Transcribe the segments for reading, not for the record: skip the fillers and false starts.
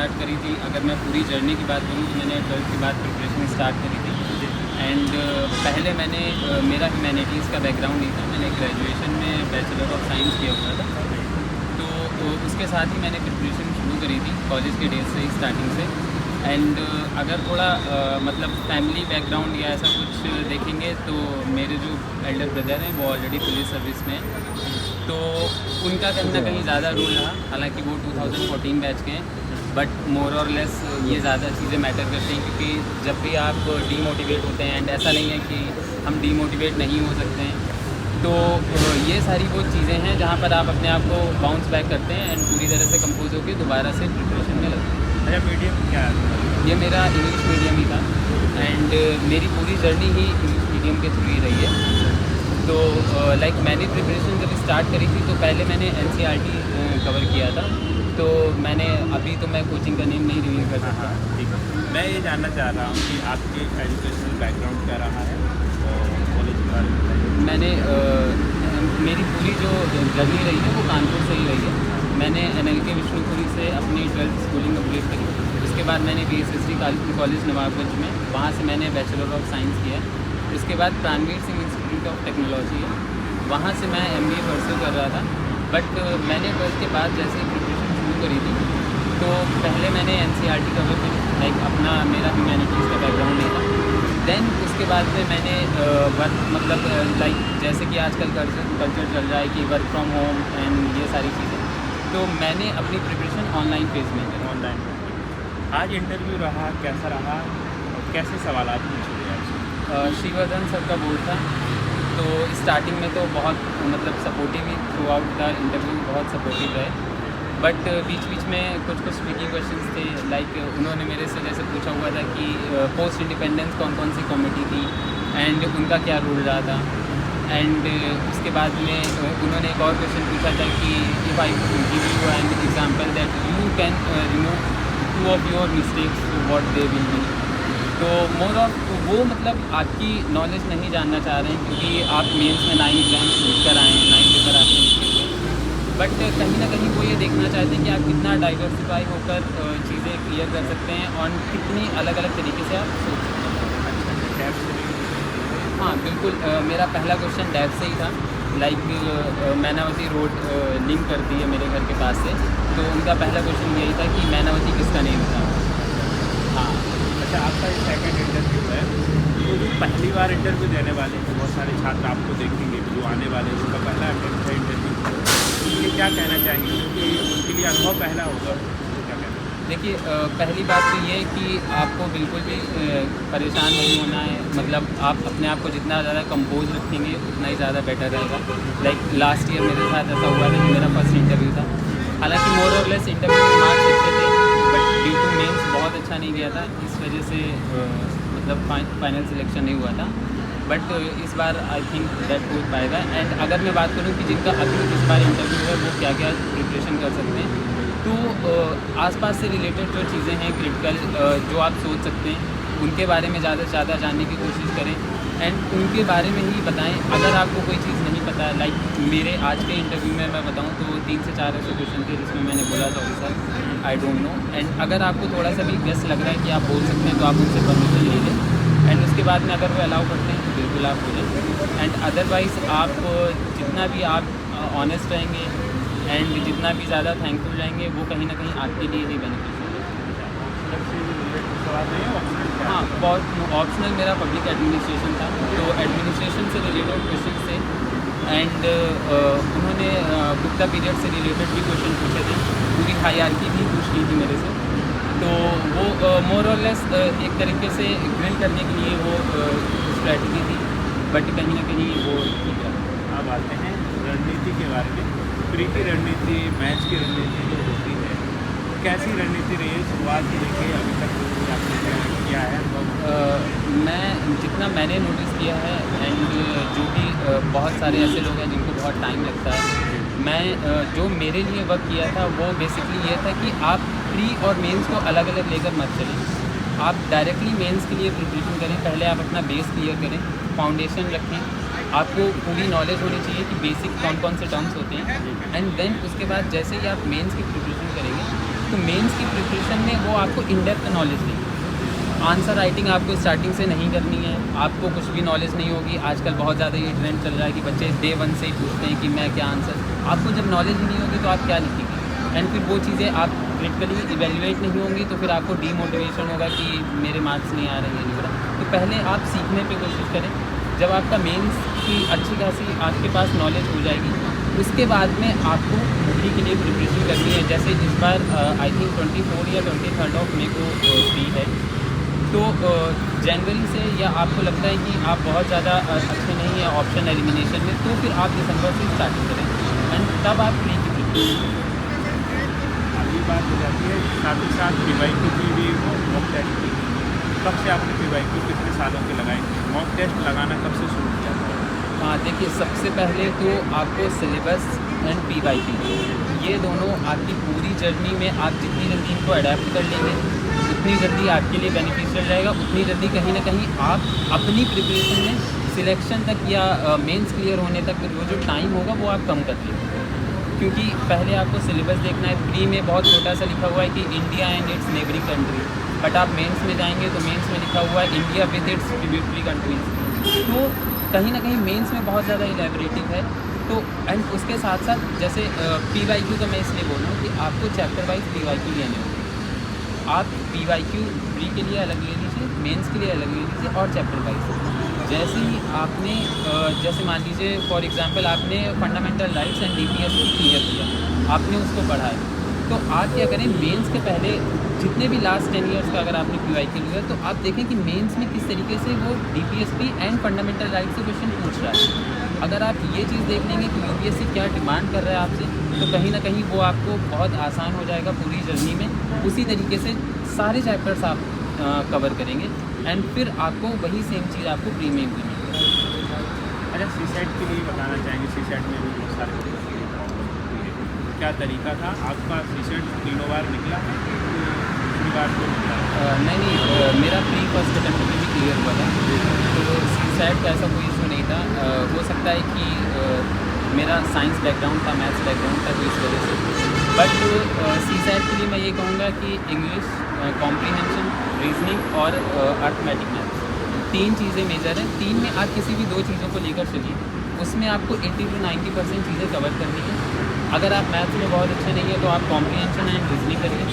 Start करी थी, अगर मैं पूरी जर्नी की बात करूँ तो मैंने 12th के बाद प्रिपरेशन स्टार्ट करी थी। एंड पहले मैंने मेरा ह्यूमैनिटीज़ का बैकग्राउंड नहीं था, मैंने ग्रेजुएशन में बैचलर ऑफ साइंस किया हुआ था। तो उसके साथ ही मैंने प्रिपरेशन शुरू करी थी कॉलेज के डेज से ही, स्टार्टिंग से। एंड अगर थोड़ा मतलब फैमिली बैकग्राउंड या ऐसा कुछ देखेंगे तो मेरे जो एल्डर ब्रदर हैं वो ऑलरेडी पुलिस सर्विस में हैं, तो उनका कहीं ना कहीं ज़्यादा रोल रहा। हालांकि वो 2014 बैच के हैं, बट मोर और लेस ये ज़्यादा चीज़ें मैटर करती हैं, क्योंकि जब भी आप डीमोटिवेट होते हैं, एंड ऐसा नहीं है कि हम डीमोटिवेट नहीं हो सकते हैं, तो ये सारी वो चीज़ें हैं जहाँ पर आप अपने आप को बाउंस बैक करते हैं एंड पूरी तरह से कंपोज होकर दोबारा से प्रिपरेशन में लगते हैं। अच्छा, मीडियम क्या है? ये मेरा इंग्लिश मीडियम ही था, एंड मेरी पूरी जर्नी ही इंग्लिश मीडियम के थ्रू ही रही है। तो लाइक मैंने प्रिपरेशन जब स्टार्ट करी थी तो पहले मैंने NCERT कवर किया था, तो मैंने अभी तो मैं कोचिंग का नेम नहीं रिवील कर सकता। ठीक है, मैं ये जानना चाह रहा हूँ कि आपके एजुकेशनल बैकग्राउंड क्या रहा है और कॉलेज के बारे में बताइए। मैंने मेरी पूरी जो जर्नी रही है वो कानपुर से ही रही है। मैंने NLK विष्णुपुरी से अपनी 12th स्कूलिंग कंप्लीट करी। उसके बाद मैंने BSSD कॉलेज नवाबगंज में, वहाँ से मैंने बैचलर ऑफ साइंस किया। उसके बाद Pranveer Singh institute of technology है, वहाँ से मैं MBA परस्यू कर रहा था। बट मैंने 12th के बाद जैसे प्रिपरेशन शुरू करी थी तो पहले मैंने NCERT कवर करी, लाइक अपना मेरा ह्यूमैनिटीज़ का बैकग्राउंड नहीं था। देन उसके बाद में मैंने वर्क मतलब लाइक जैसे कि आजकल कल्चर चल रहा है कि वर्क फ्रॉम होम एंड ये सारी चीज़ें, तो मैंने अपनी प्रिपरेशन ऑनलाइन फेज में करी। ऑनलाइन आज इंटरव्यू रहा, कैसा रहा और कैसे सवाल पूछे गए आपसे? श्रीवर्धन सर का बोर्ड था, तो स्टार्टिंग में तो बहुत मतलब supportive he through out the interview, बहुत सपोर्टिव रहे। बट बीच बीच में कुछ ट्रिकी क्वेश्चंस थे, लाइक उन्होंने मेरे से जैसे पूछा हुआ था कि पोस्ट इंडिपेंडेंस कौन कौन सी कमेटी थी एंड उनका क्या रोल रहा था। एंड उसके बाद में उन्होंने एक और क्वेश्चन पूछा था कि if I give you an example that you can remove 2 of your mistakes, what they will be. तो मोर ऑफ वो मतलब आपकी नॉलेज नहीं जानना चाह रहे हैं, क्योंकि आप मेंस में 9 एग्जाम्स लिख कर आए हैं, 9 पेपर आपने लिखे हुए, बट कहीं ना कहीं वो ये देखना चाहते हैं कि आप कितना डाइवर्सिफाई होकर चीज़ें क्लियर कर सकते हैं और कितनी अलग अलग तरीके से आप सोच सकते हैं। हाँ बिल्कुल, मेरा पहला क्वेश्चन डैब से ही था। लाइक मैनावती रोड लिंक करती है मेरे घर के पास से, तो उनका पहला क्वेश्चन यही था कि मैनावती किसका नेम था। हाँ। अच्छा, आपका ये सेकंड इंटरव्यू है, तो जो पहली बार इंटरव्यू देने वाले हैं बहुत सारे छात्र आपको देखेंगे जो आने वाले हैं, उनका पहला अटेम्प्ट है इंटरव्यू, ये क्या कहना चाहेंगे? क्योंकि उनके लिए अनुभव पहला होगा, क्या कहना? देखिए, पहली बात तो ये है कि आपको बिल्कुल भी परेशान नहीं होना है। मतलब आप अपने आप को जितना ज़्यादा कंपोज रखेंगे उतना ही ज़्यादा बेटर रहेगा। लाइक लास्ट ईयर मेरे साथ ऐसा हुआ था कि मेरा फर्स्ट इंटरव्यू था, हालांकि मोर और लेस इंटरव्यू के मार्क्स अच्छे थे, बट ड्यू टू मेंस बहुत अच्छा नहीं गया था, इस वजह से मतलब फाइनल सिलेक्शन नहीं हुआ था। बट इस बार आई थिंक दैट हो पाएगा। एंड अगर मैं बात करूँ कि जिनका अभी इस बार इंटरव्यू है वो क्या क्या प्रिपरेशन कर सकते हैं, तो आसपास से रिलेटेड जो चीज़ें हैं क्रिटिकल, जो आप सोच सकते हैं उनके बारे में ज़्यादा से ज़्यादा जानने की कोशिश करें एंड उनके बारे में ही बताएं। अगर आपको कोई चीज़ नहीं पता है, लाइक मेरे आज के इंटरव्यू में मैं बताऊं तो 3 से 4 ऐसे क्वेश्चन थे जिसमें मैंने बोला था sir I don't know. And अगर आपको थोड़ा सा भी गेस लग रहा है कि आप बोल सकते हैं तो आप उनसे परमिशन ले लें, एंड उसके बाद में अगर वो अलाउ करते हैं तो बिल्कुल आप बोलें। एंड अदरवाइज़ आप जितना भी आप ऑनेस्ट रहेंगे एंड जितना भी ज़्यादा थैंकफुल रहेंगे वो कहीं ना कहीं आपके लिए ही बेनिफिशियल है। हाँ, बहुत ऑप्शनल मेरा पब्लिक एडमिनिस्ट्रेशन था, तो एडमिनिस्ट्रेशन से रिलेटेड क्वेश्चन थे एंड उन्होंने गुप्ता पीरियड से रिलेटेड भी क्वेश्चन पूछे थे, पूरी हायरार्की भी पूछ ली थी मेरे से। तो वो मोर और लेस एक तरीके से ग्रिल करने के लिए वो स्ट्रैटेजी थी, बट कहीं ना कहीं वो ठीक है। अब आते हैं रणनीति के बारे में। प्री की रणनीति, मैच की रणनीति जो होती है, कैसी रणनीति रही है शुरुआत से लेकर अभी तक आपने किया है? मैं जितना मैंने नोटिस किया है एंड जो भी बहुत सारे ऐसे लोग हैं जिनको बहुत टाइम लगता है, मैं जो मेरे लिए वर्क किया था वो बेसिकली ये था कि आप प्री और मेंस को अलग अलग लेकर मत चलें। आप डायरेक्टली मेंस के लिए प्रिपरेशन करें, पहले आप अपना बेस क्लियर करें, फाउंडेशन रखें, आपको पूरी नॉलेज होनी चाहिए कि बेसिक कौन कौन से टर्म्स होते हैं, एंड देन उसके बाद जैसे ही आप मेंस की प्रिपरेशन करेंगे तो मेंस की प्रिपरेशन में वो आपको इन डेप्थ नॉलेज देगी। आंसर राइटिंग आपको स्टार्टिंग से नहीं करनी है, आपको कुछ भी नॉलेज नहीं होगी। आजकल बहुत ज़्यादा ये ट्रेंड चल रहा है कि बच्चे डे 1 से ही पूछते हैं कि मैं क्या आंसर। आपको जब नॉलेज ही नहीं होगी तो आप क्या लिखेंगे, एंड फिर वो चीज़ें आप क्रिटिकली इवेल्युएट नहीं होंगी तो फिर आपको डीमोटिवेशन होगा कि मेरे मार्क्स नहीं आ रहे हैं, नहीं हो रहा। तो पहले आप सीखने पे कोशिश करें। जब आपका मेंस की अच्छी खासी आपके पास नॉलेज हो जाएगी, उसके बाद में आपको यूपी के लिए प्रिपरेशन करनी है। जैसे इस बार आई थिंक 24 या 23 ऑफ मे को फ्री है, तो जनवरी से या आपको लगता है कि आप बहुत ज़्यादा अच्छे नहीं हैं ऑप्शन एलिमिनेशन में, तो फिर आप दिसंबर से स्टार्ट करें एंड तब आप प्री की प्रिपरेशन। अगली बात हो जाती है साथ ही साथ PYQ की भी मॉक टेस्ट की। कब से आपने PYQ कितने सालों के लगाए? मॉक टेस्ट लगाना कब से शुरू किया था? हाँ देखिए, सबसे पहले तो आपको सिलेबस एंड PYQ ये दोनों आपकी पूरी जर्नी में आप जितनी जल्दी इनको अडेप्ट कर लेंगे उतनी जल्दी आपके लिए बेनिफिशियल रहेगा, उतनी जल्दी कहीं ना कहीं आप अपनी प्रिपरेशन में सिलेक्शन तक या मेंस क्लियर होने तक जो टाइम होगा वो आप कम कर लेंगे। क्योंकि पहले आपको सिलेबस देखना है। प्री में बहुत छोटा सा लिखा हुआ है कि India and it's neighbouring country, but आप मेंस में जाएंगे तो मेंस में लिखा हुआ है India with its tributary countries. तो कहीं ना कहीं मेंस में बहुत ज़्यादा इलेबरेटिव है। तो एंड उसके साथ साथ जैसे PYQ का मैं इसलिए बोल रहा हूँ कि आपको चैप्टर वाइज PYQ लेने होंगे। आप PYQ प्री के लिए अलग ले लीजिए, मेंस के लिए अलग ले लीजिए और चैप्टर वाइज। जैसे ही आपने जैसे मान लीजिए फॉर एग्जांपल आपने fundamental rights and DPSP clear किया, आपने उसको पढ़ा है, तो आप क्या करें, मेंस के पहले जितने भी लास्ट 10 ईयर्स का अगर आपने PYQ लिया तो आप देखें कि मेंस में किस तरीके से वो DPSP एंड फंडामेंटल राइट्स से क्वेश्चन पूछ रहा है। अगर आप ये चीज़ देख लेंगे कि UPSC क्या डिमांड कर रहा है आपसे, तो कहीं ना कहीं वो आपको बहुत आसान हो जाएगा पूरी जर्नी में। उसी तरीके से सारे चैप्टर्स आप कवर करेंगे एंड फिर आपको वही सेम चीज़ आपको प्री में इम्प्लीमेंट करेंगे। अच्छा, CSET के लिए बताना चाहेंगे। CSET में भी बहुत सारे बच्चों के लिए प्रॉब्लम होती है। क्या तरीका था आपका? CSET 3 बार निकला है, दूसरी बार तो निकला है? नहीं, मेरा प्री फर्स्ट अटेम्प्ट में भी क्लियर हुआ था, तो CSET का ऐसा कोई इशू नहीं था। हो सकता है कि मेरा साइंस बैकग्राउंड था, मैथ्स बैकग्राउंड था, तो इस वजह से। बट CSET के लिए मैं ये कहूँगा कि इंग्लिश, कॉम्प्रीहेंशन, रीजनिंग और अर्थमेटिक मैथ्स, 3 चीज़ें मेजर हैं। 3 में आप किसी भी 2 चीज़ों को लेकर चलिए, उसमें आपको 80 to 90% चीज़ें कवर करनी है। अगर आप मैथ्स में बहुत अच्छे नहीं है तो आप कॉम्प्रीहेंशन एंड रीजनिंग करिए।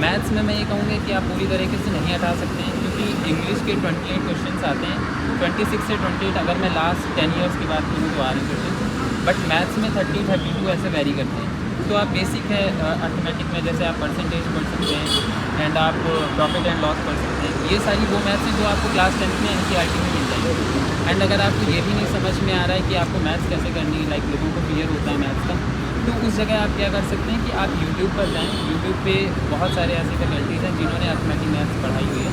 मैथ्स में मैं ये कहूँगा कि आप पूरी तरीके से नहीं हटा सकते हैं, क्योंकि इंग्लिश के 28 क्वेश्चन आते हैं, 26 से 28 अगर मैं लास्ट 10 ईयर्स की बात करूँ तो आ रहे क्वेश्चन, बट मैथ्स में 30, 32 ऐसे वेरी करते हैं। तो आप बेसिक है अर्थमेटिक में जैसे आप परसेंटेज पढ़ सकते हैं एंड आप प्रॉफिट एंड लॉस पढ़ सकते हैं। ये सारी वो मैथ्स हैं जो आपको क्लास 10th में NCERT में मिल जाएगी। एंड अगर आपको ये भी नहीं समझ में आ रहा है कि आपको मैथ्स कैसे करनी है, लाइक लोगों को क्लियर होता है मैथ्स का, तो उस जगह आप क्या कर सकते हैं कि आप YouTube पर जाएँ। YouTube पे बहुत सारे ऐसे फैकल्टीज़ हैं जिन्होंने अर्थमेटिक मैथ्स पढ़ाई हुई है।